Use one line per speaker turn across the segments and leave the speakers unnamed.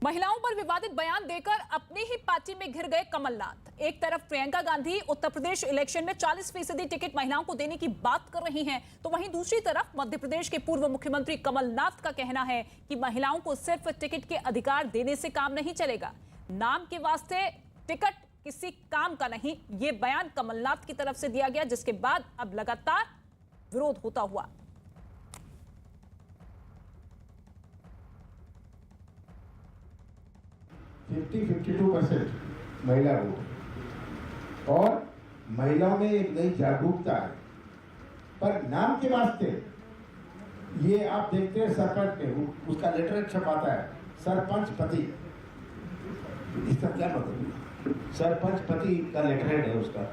महिलाओं पर विवादित बयान देकर अपनी ही पार्टी में घिर गए कमलनाथ। एक तरफ प्रियंका गांधी उत्तर प्रदेश इलेक्शन में 40% टिकट महिलाओं को देने की बात कर रही हैं, तो वहीं दूसरी तरफ मध्य प्रदेश के पूर्व मुख्यमंत्री कमलनाथ का कहना है कि महिलाओं को सिर्फ टिकट के अधिकार देने से काम नहीं चलेगा, नाम के वास्ते टिकट किसी काम का नहीं। ये बयान कमलनाथ की तरफ से दिया गया, जिसके बाद अब लगातार विरोध होता हुआ
52% महिला वोट और महिलाओं में एक नई जागरूकता है। पर नाम के वास्ते ये आप देखते हैं सरपंच में उसका लेटर छपाता है सरपंच पति। इसका क्या मतलब? सरपंच पति का लेटर है उसका,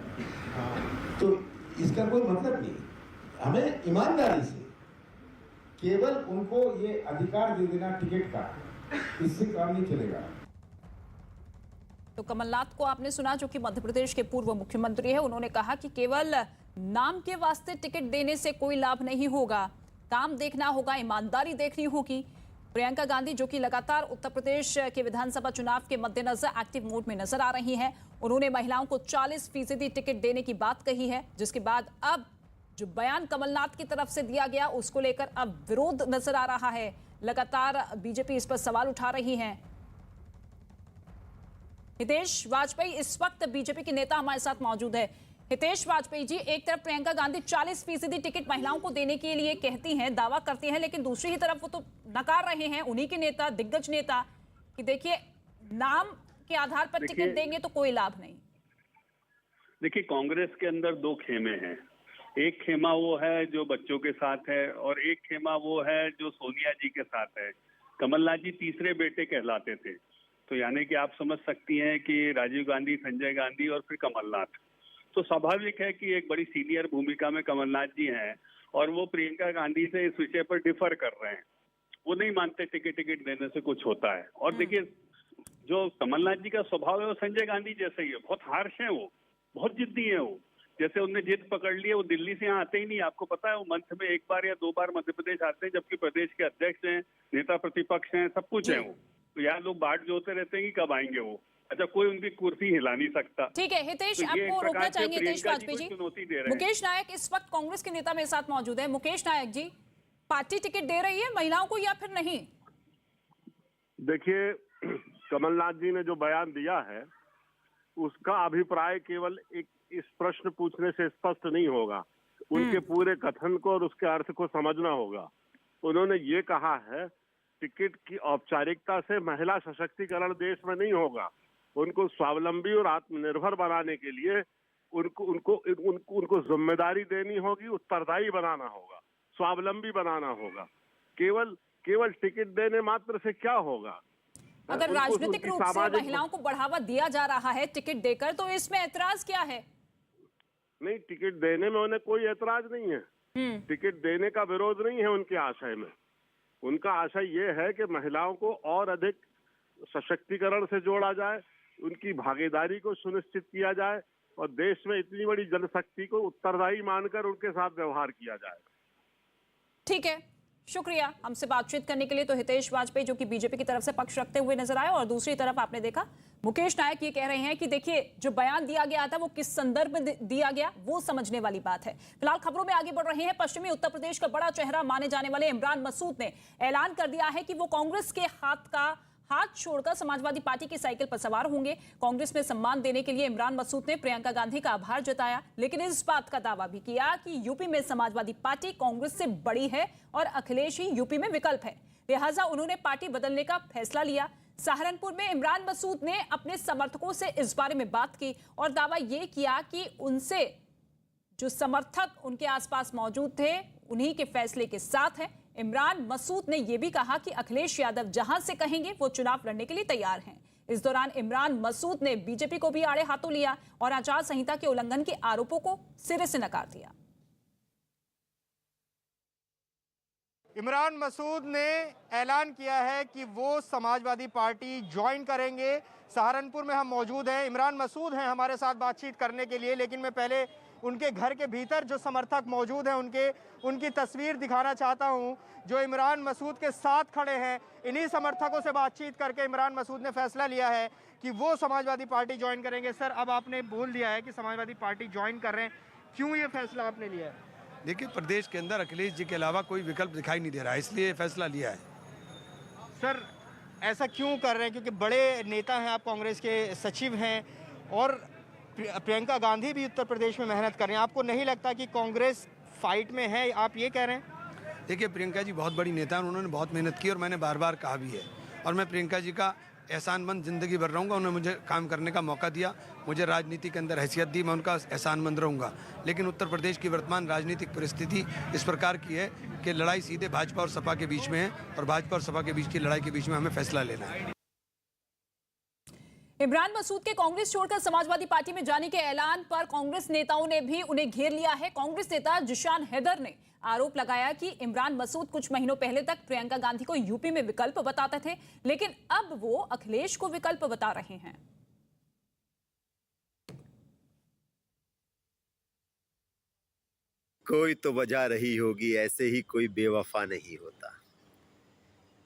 तो इसका कोई मतलब नहीं। हमें ईमानदारी से केवल उनको ये अधिकार दे देना टिकट का, इससे काम नहीं चलेगा।
तो कमलनाथ को आपने सुना, जो कि मध्य प्रदेश के पूर्व मुख्यमंत्री है। उन्होंने कहा कि केवल नाम के वास्ते टिकट देने से कोई लाभ नहीं होगा, काम देखना होगा, ईमानदारी देखनी होगी। प्रियंका गांधी, जो कि लगातार उत्तर प्रदेश के विधानसभा चुनाव के मद्देनजर एक्टिव मोड में नजर आ रही हैं, उन्होंने महिलाओं को 40% टिकट देने की बात कही है, जिसके बाद अब जो बयान कमलनाथ की तरफ से दिया गया उसको लेकर अब विरोध नजर आ रहा है। लगातार बीजेपी इस पर सवाल उठा रही है। हितेश वाजपेयी इस वक्त बीजेपी के नेता हमारे साथ मौजूद है। हितेश वाजपेयी जी, एक तरफ प्रियंका गांधी 40% टिकट महिलाओं को देने के लिए कहती हैं, दावा करती हैं, लेकिन दूसरी ही तरफ वो तो नकार रहे हैं उन्हीं के नेता, दिग्गज नेता, कि देखिए नाम के आधार पर टिकट देंगे तो कोई लाभ नहीं।
देखिए, कांग्रेस के अंदर दो खेमे हैं। एक खेमा वो है जो बच्चों के साथ है और एक खेमा वो है जो सोनिया जी के साथ है। कमलनाथ जी तीसरे बेटे कहलाते थे, तो यानी कि आप समझ सकती हैं कि राजीव गांधी, संजय गांधी और फिर कमलनाथ। तो स्वाभाविक है कि एक बड़ी सीनियर भूमिका में कमलनाथ जी हैं और वो प्रियंका गांधी से इस विषय पर डिफर कर रहे हैं। वो नहीं मानते टिकट देने से कुछ होता है। और देखिए, जो कमलनाथ जी का स्वभाव है वो संजय गांधी जैसे ही है, बहुत हार्श है, वो बहुत जिद्दी है। वो जैसे उनने जिद पकड़ ली है, वो दिल्ली से यहाँ आते ही नहीं। आपको पता है, वो मंथ में एक बार या दो बार मध्य प्रदेश आते हैं, जबकि प्रदेश के अध्यक्ष हैं, नेता प्रतिपक्ष हैं, सब कुछ है वो। तो यार लोग बाट जोते रहते हैं कि कब आएंगे वो। अच्छा, कोई उनकी कुर्सी हिला नहीं सकता।
ठीक है हितेश,
तो
आपको रोकना चाहेंगे हितेश वाजपेयी जी।
चुनौती दे रहे हैं।
मुकेश नायक इस वक्त कांग्रेस के नेता मेरे साथ मौजूद है। मुकेश नायक जी, पार्टी टिकट दे रही है महिलाओं को या फिर नहीं?
देखिए, कमलनाथ जी ने जो बयान दिया है उसका अभिप्राय केवल एक इस प्रश्न पूछने से स्पष्ट नहीं होगा। उनके पूरे कथन को और उसके अर्थ को समझना होगा। उन्होंने ये कहा है टिकट की औपचारिकता से महिला सशक्तिकरण देश में नहीं होगा। उनको स्वावलंबी और आत्मनिर्भर बनाने के लिए उनको जिम्मेदारी देनी होगी, उत्तरदायी बनाना होगा, स्वावलंबी बनाना होगा। केवल टिकट देने मात्र से क्या होगा?
अगर राजनीतिक रूप से महिलाओं को बढ़ावा दिया जा रहा है टिकट देकर, तो इसमें ऐतराज क्या है?
नहीं, टिकट देने में उन्हें कोई ऐतराज नहीं है। टिकट देने का विरोध नहीं है उनके आशय में। उनका आशय ये है कि महिलाओं को और अधिक सशक्तिकरण से जोड़ा जाए, उनकी भागीदारी को सुनिश्चित किया जाए और देश में इतनी बड़ी जनशक्ति को उत्तरदायी मानकर उनके साथ व्यवहार किया जाए।
ठीक है, शुक्रिया हमसे बातचीत करने के लिए। तो हितेश वाजपेयी, जो कि बीजेपी की तरफ से पक्ष रखते हुए नजर आए, और दूसरी तरफ आपने देखा मुकेश नायक ये कह रहे हैं कि देखिए जो बयान दिया गया था वो किस संदर्भ में दिया गया वो समझने वाली बात है। फिलहाल खबरों में आगे बढ़ रहे हैं। पश्चिमी उत्तर प्रदेश का बड़ा चेहरा माने जाने वाले इमरान मसूद ने ऐलान कर दिया है कि वो कांग्रेस के हाथ छोड़कर समाजवादी पार्टी की साइकिल पर सवार होंगे। कांग्रेस में सम्मान देने के लिए इमरान मसूद ने प्रियंका गांधी का आभार जताया, लेकिन इस बात का दावा भी किया कि यूपी में समाजवादी पार्टी कांग्रेस से बड़ी है और अखिलेश ही यूपी में विकल्प है, लिहाजा उन्होंने पार्टी बदलने का फैसला लिया। सहारनपुर में इमरान मसूद ने अपने समर्थकों से इस बारे में बात की और दावा यह किया कि उनसे जो समर्थक उनके आसपास मौजूद थे उन्हीं के फैसले के साथ हैं। इमरान मसूद ने यह भी कहा कि अखिलेश यादव जहां से कहेंगे वो चुनाव लड़ने के लिए तैयार हैं। इस दौरान इमरान मसूद ने बीजेपी को भी आड़े हाथों लिया और आचार संहिता के उल्लंघन के आरोपों को सिरे से नकार दिया।
इमरान मसूद ने ऐलान किया है कि वो समाजवादी पार्टी ज्वाइन करेंगे। सहारनपुर में हम मौजूद हैं, इमरान मसूद हैं हमारे साथ बातचीत करने के लिए, लेकिन मैं पहले उनके घर के भीतर जो समर्थक मौजूद हैं उनकी तस्वीर दिखाना चाहता हूं, जो इमरान मसूद के साथ खड़े हैं। इन्हीं समर्थकों से बातचीत करके इमरान मसूद ने फैसला लिया है कि वो समाजवादी पार्टी ज्वाइन करेंगे। सर, अब आपने बोल दिया है कि समाजवादी पार्टी ज्वाइन कर रहे हैं, क्यों ये फैसला आपने लिया है?
देखिए, प्रदेश के अंदर अखिलेश जी के अलावा कोई विकल्प दिखाई नहीं दे रहा है, इसलिए फैसला लिया है।
सर, ऐसा क्यों कर रहे हैं? क्योंकि बड़े नेता हैं आप, कांग्रेस के सचिव हैं और प्रियंका गांधी भी उत्तर प्रदेश में मेहनत कर रहे हैं। आपको नहीं लगता कि कांग्रेस फाइट में है, आप ये कह रहे हैं?
देखिए, प्रियंका जी बहुत बड़ी नेता हैं, उन्होंने बहुत मेहनत की और मैंने बार बार कहा भी है, और मैं प्रियंका जी का एहसानमंद ज़िंदगी भर रहूँगा। उन्होंने मुझे काम करने का मौका दिया, मुझे राजनीति के अंदर हैसियत दी, मैं उनका एहसानमंद रहूँगा। लेकिन उत्तर प्रदेश की वर्तमान राजनीतिक परिस्थिति इस प्रकार की है कि लड़ाई सीधे भाजपा और सपा के बीच में है, और भाजपा और सपा के बीच की लड़ाई के बीच में हमें फैसला लेना है।
इमरान मसूद के कांग्रेस छोड़कर समाजवादी पार्टी में जाने के ऐलान पर कांग्रेस नेताओं ने भी उन्हें घेर लिया है। कांग्रेस नेता जिशान हैदर ने आरोप लगाया कि इमरान मसूद कुछ महीनों पहले तक प्रियंका गांधी को यूपी में विकल्प बताते थे, लेकिन अब वो अखिलेश को विकल्प बता रहे हैं।
कोई तो वजह रही होगी, ऐसे ही कोई बेवफा नहीं होता।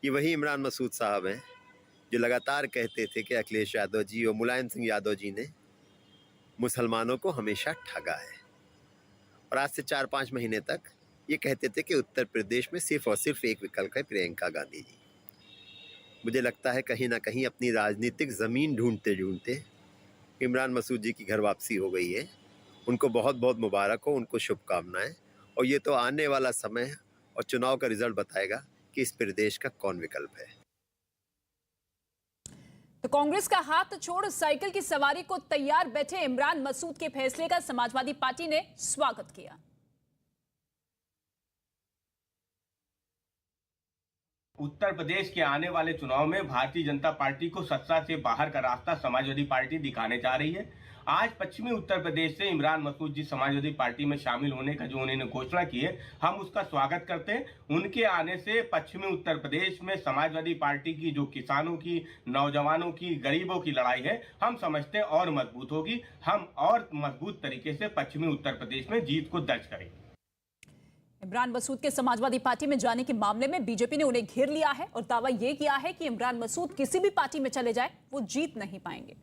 ये वही इमरान मसूद साहब हैं जो लगातार कहते थे कि अखिलेश यादव जी और मुलायम सिंह यादव जी ने मुसलमानों को हमेशा ठगा है, और आज से 4-5 महीने तक ये कहते थे कि उत्तर प्रदेश में सिर्फ और सिर्फ एक विकल्प है, प्रियंका गांधी जी। मुझे लगता है कहीं ना कहीं अपनी राजनीतिक ज़मीन ढूंढते ढूंढते इमरान मसूद जी की घर वापसी हो गई है। उनको बहुत बहुत मुबारक हो, उनको शुभकामनाएं, और ये तो आने वाला समय और चुनाव का रिजल्ट बताएगा कि इस प्रदेश का कौन विकल्प है।
तो कांग्रेस का हाथ छोड़ साइकिल की सवारी को तैयार बैठे इमरान मसूद के फैसले का समाजवादी पार्टी ने स्वागत किया।
उत्तर प्रदेश के आने वाले चुनाव में भारतीय जनता पार्टी को सत्ता से बाहर का रास्ता समाजवादी पार्टी दिखाने जा रही है। आज पश्चिमी उत्तर प्रदेश से इमरान मसूद जी समाजवादी पार्टी में शामिल होने का जो उन्होंने घोषणा की है, हम उसका स्वागत करते हैं। उनके आने से पश्चिमी उत्तर प्रदेश में समाजवादी पार्टी की जो किसानों की, नौजवानों की, गरीबों की लड़ाई है, हम समझते हैं और मजबूत होगी। हम और मजबूत तरीके से पश्चिमी उत्तर प्रदेश में जीत को दर्ज करेंगे।
इमरान मसूद के समाजवादी पार्टी में जाने के मामले में बीजेपी ने उन्हें घेर लिया है और दावा यह किया है कि इमरान मसूद किसी भी पार्टी में चले जाए, वो जीत नहीं पाएंगे।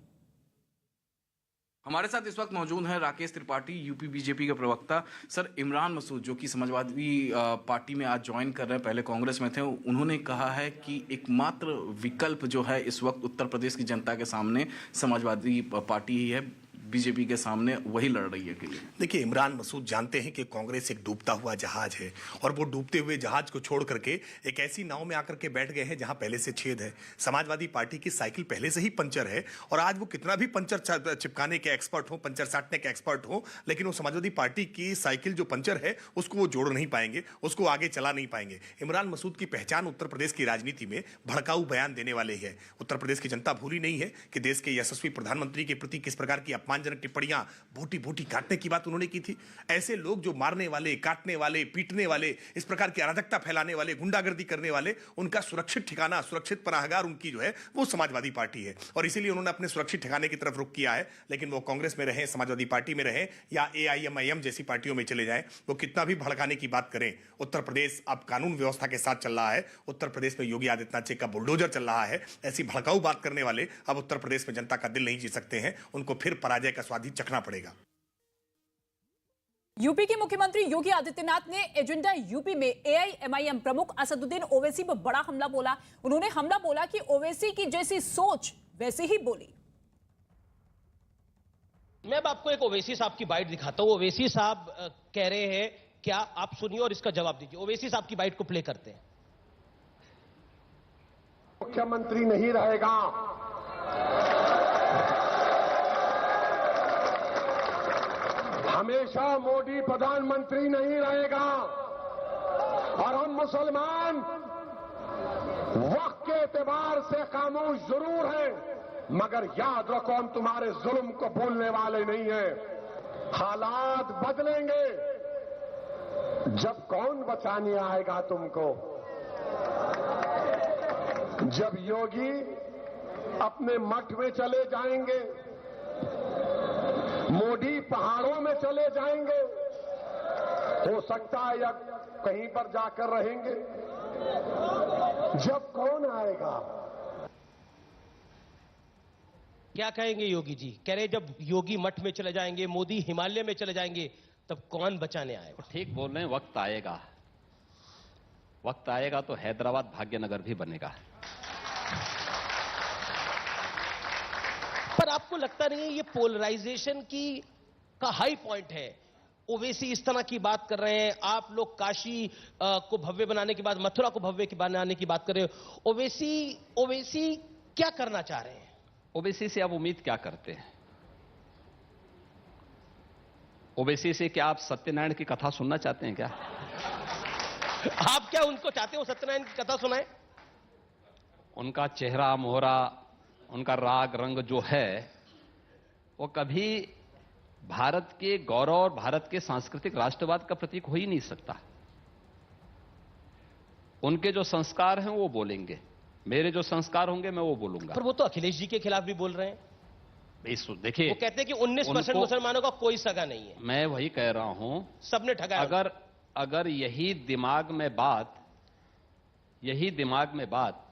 हमारे साथ इस वक्त मौजूद हैं राकेश त्रिपाठी, यूपी बीजेपी के प्रवक्ता। सर, इमरान मसूद जो कि समाजवादी पार्टी में आज ज्वाइन कर रहे हैं, पहले कांग्रेस में थे, उन्होंने कहा है कि एकमात्र विकल्प जो है इस वक्त उत्तर प्रदेश की जनता के सामने समाजवादी पार्टी ही है, बीजेपी के सामने वही लड़ रही है के लिए।
देखिए, इमरान मसूद जानते हैं कि कांग्रेस एक डूबता हुआ जहाज है, और वो डूबते हुए जहाज को छोड़ करके एक ऐसी नाव में आकर के बैठ गए हैं जहां पहले से छेद है। समाजवादी पार्टी की साइकिल पहले से ही पंचर है, और आज वो कितना भी पंचर चिपकाने के एक्सपर्ट हो, पंचर साटने के एक्सपर्ट हो, लेकिन वो समाजवादी पार्टी की साइकिल जो पंचर है उसको वो जोड़ नहीं पाएंगे, उसको आगे चला नहीं पाएंगे। इमरान मसूद की पहचान उत्तर प्रदेश की राजनीति में भड़काऊ बयान देने वाले है। उत्तर प्रदेश की जनता भूली नहीं है कि देश के यशस्वी प्रधानमंत्री के प्रति किस प्रकार की अपमानजनक टिप्पणियां बोटी बोटी काटने की बात उन्होंने की थी। ऐसे लोग जो मारने वाले, काटने वाले, पीटने वाले, इस प्रकार की अराजकता फैलाने वाले, गुंडागर्दी करने वाले, उनका सुरक्षित ठिकाना, सुरक्षित पनाहगार उनकी जो है वो समाजवादी पार्टी है, और इसीलिए उन्होंने अपने सुरक्षित ठिकाने की तरफ रुख किया है। लेकिन वो कांग्रेस में रहे, समाजवादी पार्टी में रहे, या AIMIM जैसी पार्टियों में चले जाएं, वो कितना भी भड़काने की बात करें, उत्तर प्रदेश अब कानून व्यवस्था के साथ चल रहा है। उत्तर प्रदेश में योगी आदित्यनाथ जी का बुलडोजर चल रहा है। ऐसी भड़काऊ बात करने वाले अब उत्तर प्रदेश में जनता का दिल नहीं जीत सकते हैं, उनको फिर पराजय का स्वाद ही चखना पड़ेगा।
यूपी के मुख्यमंत्री योगी आदित्यनाथ ने एजेंडा यूपी में AIMIM प्रमुख असदुद्दीन ओवैसी पर बड़ा हमला बोला। उन्होंने हमला बोला कि ओवैसी की जैसी सोच वैसी ही बोली।
मैं अब आपको एक ओवैसी साहब की बाइट दिखाता हूं। ओवैसी साहब कह रहे हैं, क्या आप सुनिए और इसका जवाब दीजिए। ओवैसी साहब की बाइट को प्ले करते हैं।
मुख्यमंत्री नहीं रहेगा, हमेशा मोदी प्रधानमंत्री नहीं रहेगा, और हम मुसलमान वक्त के एतबार से खामोश जरूर हैं, मगर याद रखो हम तुम्हारे जुल्म को भूलने वाले नहीं हैं। हालात बदलेंगे, जब कौन बचाने आएगा तुमको? जब योगी अपने मठ में चले जाएंगे, मोदी पहाड़ों में चले जाएंगे, हो सकता है या कहीं पर जाकर रहेंगे। जब कौन आएगा?
क्या कहेंगे योगी जी? कह रहे जब योगी मठ में चले जाएंगे, मोदी हिमालय में चले जाएंगे, तब कौन बचाने आएगा?
ठीक बोल रहे हैं, वक्त आएगा, वक्त आएगा तो हैदराबाद भाग्यनगर भी बनेगा।
पर आपको लगता नहीं है ये पोलराइजेशन का हाई पॉइंट है? ओवैसी इस तरह की बात कर रहे हैं, आप लोग काशी को भव्य बनाने की बात, मथुरा को भव्य बनाने की बात कर रहे हो। ओवैसी क्या करना चाह रहे हैं?
ओवैसी से आप उम्मीद क्या करते हैं? ओवैसी से क्या आप सत्यनारायण की कथा सुनना चाहते हैं क्या?
आप क्या उनको चाहते हो सत्यनारायण की कथा सुनाए?
उनका चेहरा मोहरा, उनका राग रंग जो है, वो कभी भारत के गौरव और भारत के सांस्कृतिक राष्ट्रवाद का प्रतीक हो ही नहीं सकता। उनके जो संस्कार हैं वो बोलेंगे, मेरे जो संस्कार होंगे मैं वो बोलूंगा।
पर वो तो अखिलेश जी के खिलाफ भी बोल रहे हैं।
देखिए,
वो कहते हैं कि 19% मुसलमानों का कोई सगा नहीं है।
मैं वही कह रहा हूं,
सबने ठगाया।
अगर यही दिमाग में बात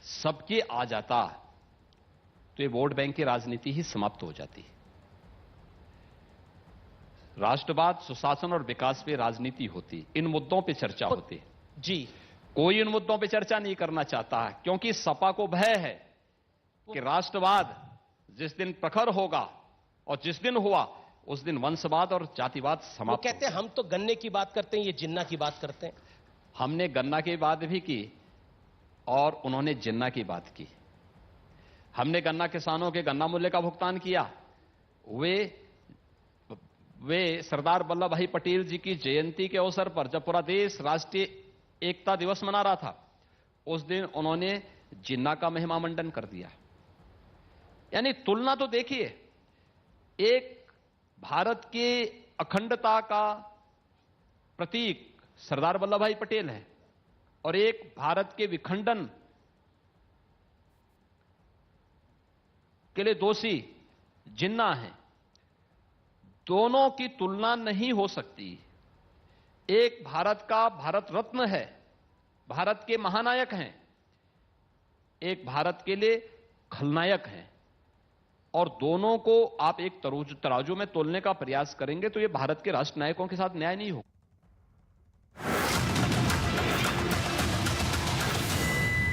सबके आ जाता तो ये वोट बैंक की राजनीति ही समाप्त हो जाती। राष्ट्रवाद, सुशासन और विकास पे राजनीति होती, इन मुद्दों पे चर्चा होती
जी।
कोई इन मुद्दों पे चर्चा नहीं करना चाहता है, क्योंकि सपा को भय है कि राष्ट्रवाद जिस दिन प्रखर होगा और जिस दिन हुआ उस दिन वंशवाद और जातिवाद समाप्त।
वो कहते हैं हम तो गन्ने की बात करते हैं, ये जिन्ना की बात करते हैं।
हमने गन्ना की बात भी की और उन्होंने जिन्ना की बात की। हमने गन्ना किसानों के गन्ना मूल्य का भुगतान किया। वे सरदार वल्लभ भाई पटेल जी की जयंती के अवसर पर, जब पूरा देश राष्ट्रीय एकता दिवस मना रहा था, उस दिन उन्होंने जिन्ना का महिमा मंडन कर दिया। यानी तुलना तो देखिए, एक भारत के अखंडता का प्रतीक सरदार वल्लभ भाई पटेल है और एक भारत के विखंडन के लिए दोषी जिन्ना है। दोनों की तुलना नहीं हो सकती। एक भारत का भारत रत्न है, भारत के महानायक हैं, एक भारत के लिए खलनायक हैं, और दोनों को आप एक तराजू में तोलने का प्रयास करेंगे तो ये भारत के राष्ट्र नायकों के साथ न्याय नहीं होगा।